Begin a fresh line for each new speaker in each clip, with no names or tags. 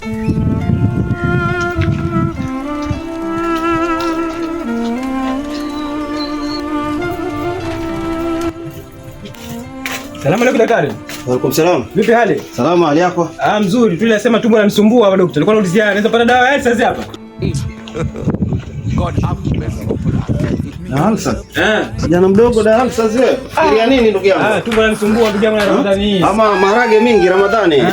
Salamu alaykum daktari.
Wa alaykum salam.
Vipi hali?
Salama, hali yako?
Mzuri. Tunasema tumbo linanisumbua hapa daktari. Nilikuwa naulizia naweza pata dawa ya sasa hapa?
God have mercy upon us. Kijana mdogo da Hamsa zee. Fikiria nini ndugu yangu?
Tumbo linanisumbua ndugu yangu na Ramadhani hii.
Ama maharage mingi Ramadhani.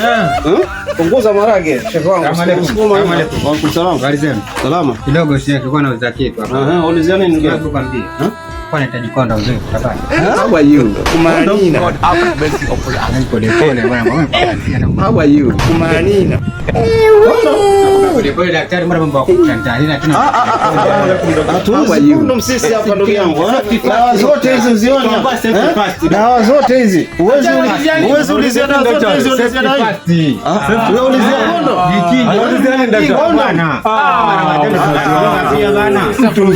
Punguza maharage. Shehe wangu.
Salamu alaykum.
Wa alaykum salam.
Habari zenu?
Salama.
Kidogo shehe tulikuwa nauliza kitu hapa.
Ulizia nini ndugu yangu?
Tukwambie. Kwa nahitaji konda uzuri tabani.
How are you? Kumanina.
God have mercy upon us.
Pole pole bwana.
How are you? Kumanina.
Pole pole daktari, mbona mambo yako kutantalina tena?
Hatuwezi kundom sisi hapa ndugu yangu. Dawa zote hizi uziona. Dawa zote hizi. Uwezi ulizia dawa zote hizi ulizia dawa hizi. Wewe ulizia kondo?
Jikingi. Ulizia nini daktari? Bwana. Bwana. Mtu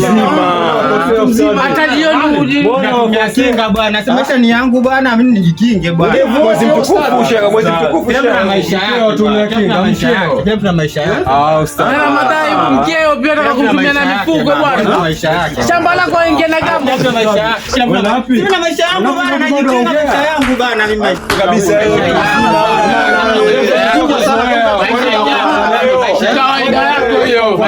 mzima. Hata jioni ujikinga bwana. Sema ni yangu bwana, mimi nijikinge bwana. Mwezi mtukufu shaka, mwezi mtukufu shaka. Maisha yako tunakinga mcheo. Kemp na maisha yako. Ustadi. Na madai mkeo pia atakutumia na mifugo bwana. Maisha yake. Shamba lako ingia na gambo kwa maisha yako. Shamba wapi? Mimi na maisha yangu bwana, najikinga maisha yangu bwana mimi. Kabisa hiyo. Kawaida yako hiyo.